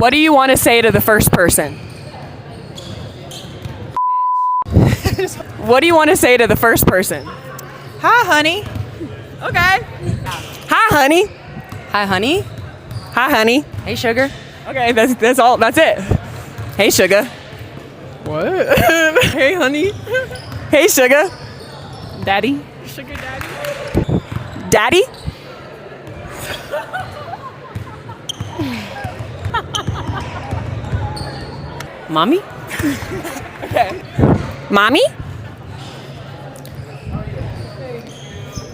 What do you want to say to the first person? What do you want to say to the first person? Hi, honey. Okay. Hi, honey. Hi, honey. Hi, honey. Hey, sugar. Okay, that's all. That's it. Hey, sugar. What? Hey, honey. Hey, sugar. Daddy. Sugar daddy. Daddy? Mommy? Okay. Mommy?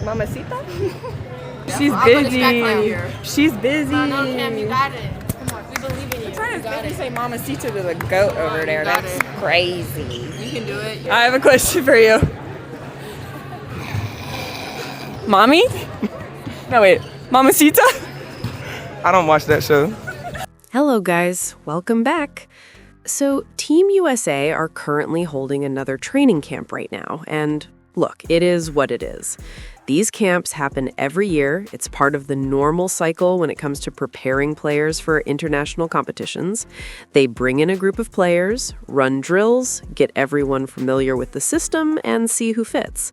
Mamacita? She's busy. She's busy. No, Cam, you got it. Come on, we believe in you. I'm trying You to got maybe it. say Mamacita to the goat over there. got That's it. crazy. You can do it. I have a question for you. Mommy? No, wait. Mamacita? I don't watch that show. Hello, guys. Welcome back. So, Team USA are currently holding another training camp right now. And look, it is what it is. These camps happen every year. It's part of the normal cycle when it comes to preparing players for international competitions. They bring in a group of players, run drills, get everyone familiar with the system, and see who fits.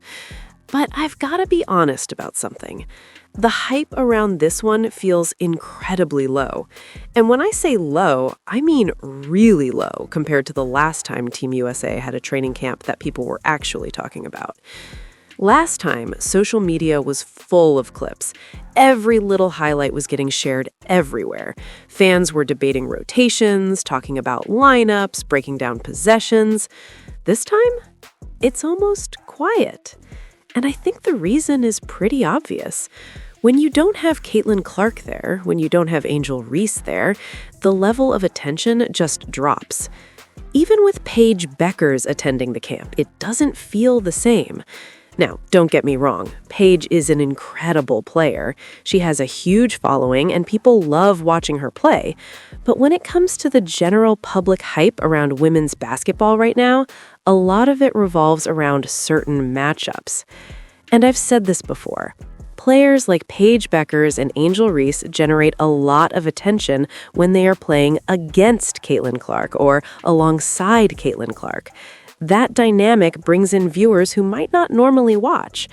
But I've got to be honest about something. The hype around this one feels incredibly low. And when I say low, I mean really low compared to the last time Team USA had a training camp that people were actually talking about. Last time, social media was full of clips. Every little highlight was getting shared everywhere. Fans were debating rotations, talking about lineups, breaking down possessions. This time, it's almost quiet. And I think the reason is pretty obvious. When you don't have Caitlin Clark there, when you don't have Angel Reese there, the level of attention just drops. Even with Paige Beckers attending the camp, it doesn't feel the same. Now, don't get me wrong, Paige is an incredible player. She has a huge following and people love watching her play. But when it comes to the general public hype around women's basketball right now, a lot of it revolves around certain matchups. And I've said this before. Players like Paige Beckers and Angel Reese generate a lot of attention when they are playing against Caitlin Clark or alongside Caitlin Clark. That dynamic brings in viewers who might not normally watch.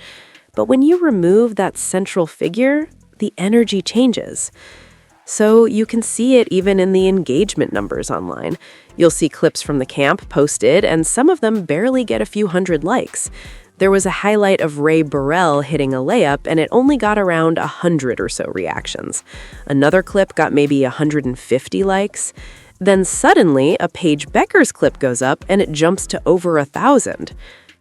But when you remove that central figure, the energy changes. So you can see it even in the engagement numbers online. You'll see clips from the camp posted, and some of them barely get a few hundred likes. There was a highlight of Ray Burrell hitting a layup, and it only got around 100 or so reactions. Another clip got maybe 150 likes. Then suddenly, a Paige Beckers clip goes up, and it jumps to over 1,000.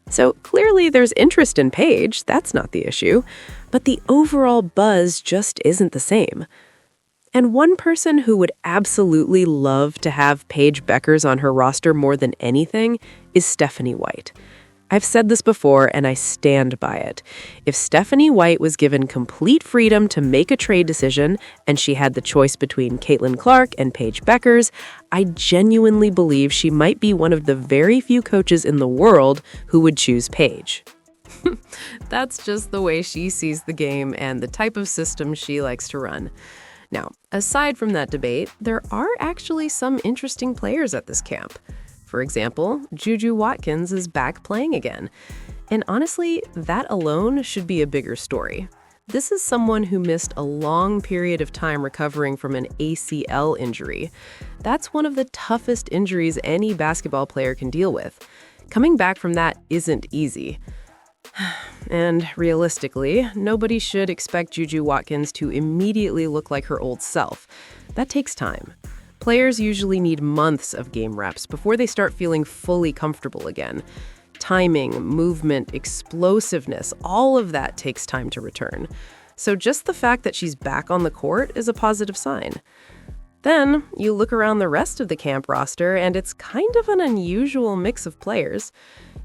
So clearly there's interest in Paige, that's not the issue. But the overall buzz just isn't the same. And one person who would absolutely love to have Paige Beckers on her roster more than anything is Stephanie White. I've said this before, and I stand by it. If Stephanie White was given complete freedom to make a trade decision, and she had the choice between Caitlin Clark and Paige Beckers, I genuinely believe she might be one of the very few coaches in the world who would choose Paige. That's just the way she sees the game and the type of system she likes to run. Now, aside from that debate, there are actually some interesting players at this camp. For example, Juju Watkins is back playing again. And honestly, that alone should be a bigger story. This is someone who missed a long period of time recovering from an ACL injury. That's one of the toughest injuries any basketball player can deal with. Coming back from that isn't easy. And realistically, nobody should expect Juju Watkins to immediately look like her old self. That takes time. Players usually need months of game reps before they start feeling fully comfortable again. Timing, movement, explosiveness, all of that takes time to return. So just the fact that she's back on the court is a positive sign. Then you look around the rest of the camp roster, and it's kind of an unusual mix of players.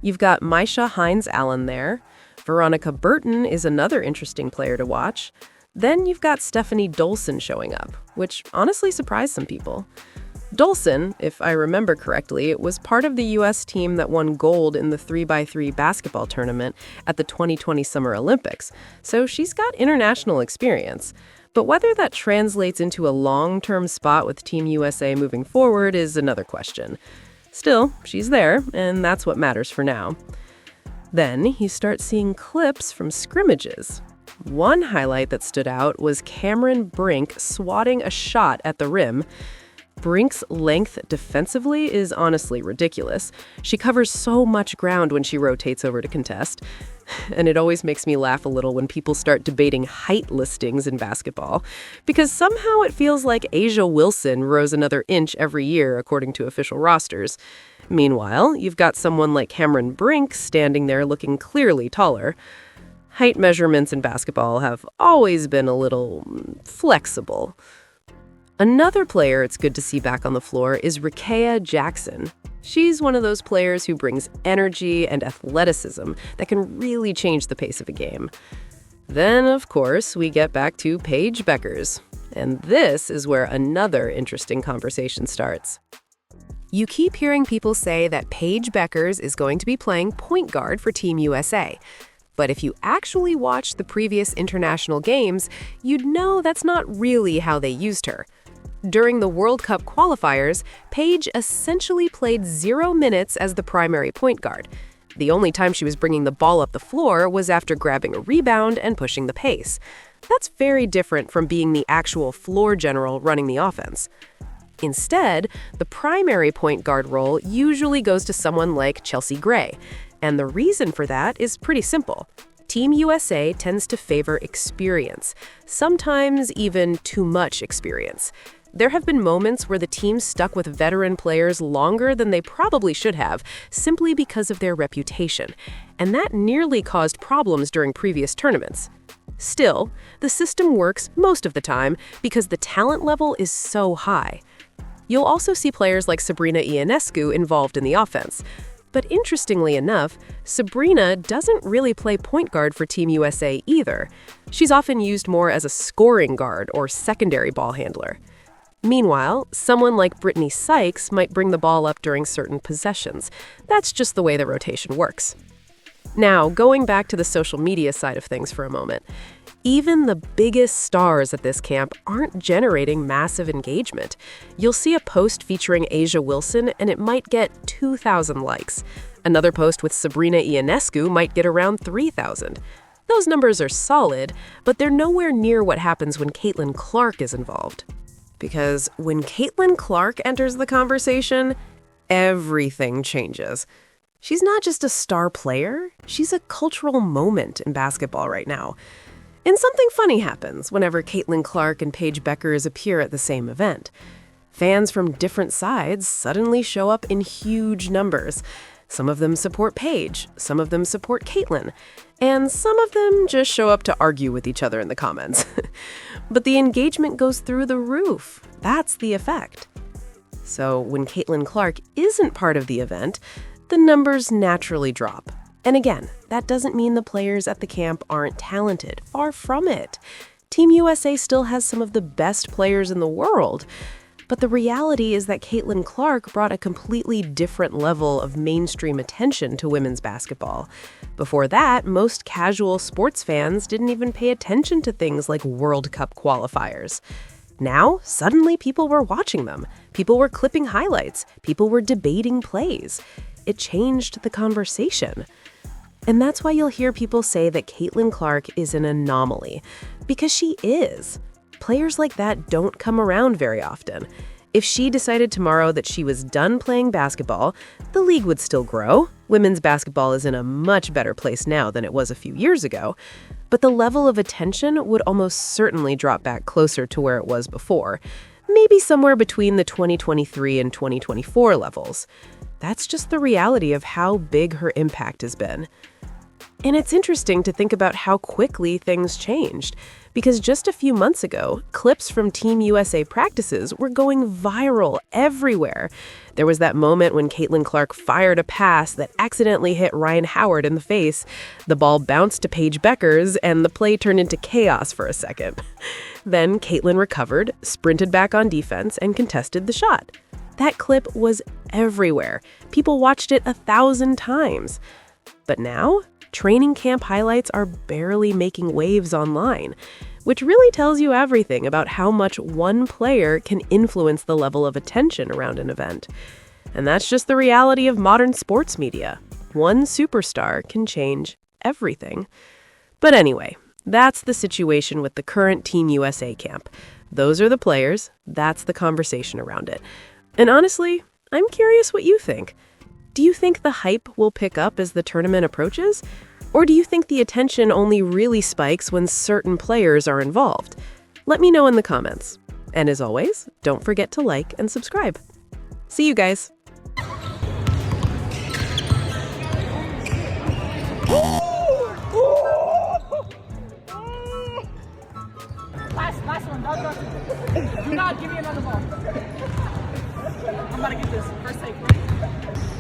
You've got Maisha Hines-Allen there. Veronica Burton is another interesting player to watch. Then you've got Stephanie Dolson showing up, which honestly surprised some people. Dolson, if I remember correctly, was part of the U.S. team that won gold in the 3x3 basketball tournament at the 2020 Summer Olympics, so she's got international experience. But whether that translates into a long-term spot with Team USA moving forward is another question. Still, she's there, and that's what matters for now. Then you start seeing clips from scrimmages. One highlight that stood out was Cameron Brink swatting a shot at the rim. Brink's length defensively is honestly ridiculous. She covers so much ground when she rotates over to contest. And it always makes me laugh a little when people start debating height listings in basketball, because somehow it feels like Asia Wilson rose another inch every year according to official rosters. Meanwhile, you've got someone like Cameron Brink standing there looking clearly taller. Height measurements in basketball have always been a little flexible. Another player it's good to see back on the floor is Rickea Jackson. She's one of those players who brings energy and athleticism that can really change the pace of a game. Then, of course, we get back to Paige Bueckers. And this is where another interesting conversation starts. You keep hearing people say that Paige Bueckers is going to be playing point guard for Team USA. But if you actually watched the previous international games, you'd know that's not really how they used her. During the World Cup qualifiers, Paige essentially played 0 minutes as the primary point guard. The only time she was bringing the ball up the floor was after grabbing a rebound and pushing the pace. That's very different from being the actual floor general running the offense. Instead, the primary point guard role usually goes to someone like Chelsea Gray. And the reason for that is pretty simple. Team USA tends to favor experience, sometimes even too much experience. There have been moments where the team stuck with veteran players longer than they probably should have, simply because of their reputation, and that nearly caused problems during previous tournaments. Still, the system works most of the time because the talent level is so high. You'll also see players like Sabrina Ionescu involved in the offense. But interestingly enough, Sabrina doesn't really play point guard for Team USA either. She's often used more as a scoring guard or secondary ball handler. Meanwhile, someone like Brittany Sykes might bring the ball up during certain possessions. That's just the way the rotation works. Now, going back to the social media side of things for a moment, even the biggest stars at this camp aren't generating massive engagement. You'll see a post featuring Asia Wilson and it might get 2,000 likes. Another post with Sabrina Ionescu might get around 3,000. Those numbers are solid, but they're nowhere near what happens when Caitlin Clark is involved. Because when Caitlin Clark enters the conversation, everything changes. She's not just a star player, she's a cultural moment in basketball right now. And something funny happens whenever Caitlin Clark and Paige Bueckers appear at the same event. Fans from different sides suddenly show up in huge numbers. Some of them support Paige, some of them support Caitlin, and some of them just show up to argue with each other in the comments. But the engagement goes through the roof. That's the effect. So when Caitlin Clark isn't part of the event, the numbers naturally drop. And again, that doesn't mean the players at the camp aren't talented. Far from it. Team USA still has some of the best players in the world. But the reality is that Caitlin Clark brought a completely different level of mainstream attention to women's basketball. Before that, most casual sports fans didn't even pay attention to things like World Cup qualifiers. Now, suddenly people were watching them. People were clipping highlights. People were debating plays. It changed the conversation. And that's why you'll hear people say that Caitlin Clark is an anomaly. Because she is. Players like that don't come around very often. If she decided tomorrow that she was done playing basketball, the league would still grow. Women's basketball is in a much better place now than it was a few years ago. But the level of attention would almost certainly drop back closer to where it was before. Maybe somewhere between the 2023 and 2024 levels. That's just the reality of how big her impact has been. And it's interesting to think about how quickly things changed, because just a few months ago, clips from Team USA practices were going viral everywhere. There was that moment when Caitlin Clark fired a pass that accidentally hit Ryan Howard in the face. The ball bounced to Paige Bueckers, and the play turned into chaos for a second. Then Caitlin recovered, sprinted back on defense, and contested the shot. That clip was everywhere. People watched it 1,000 times. But now, training camp highlights are barely making waves online. which really tells you everything about how much one player can influence the level of attention around an event. And that's just the reality of modern sports media. One superstar can change everything. But anyway, that's the situation with the current Team USA camp. Those are the players, that's the conversation around it. And honestly, I'm curious what you think. Do you think the hype will pick up as the tournament approaches? Or do you think the attention only really spikes when certain players are involved? Let me know in the comments. And as always, don't forget to like and subscribe. See you guys. Last one. Do not give me another ball. I'm about to get this. First take.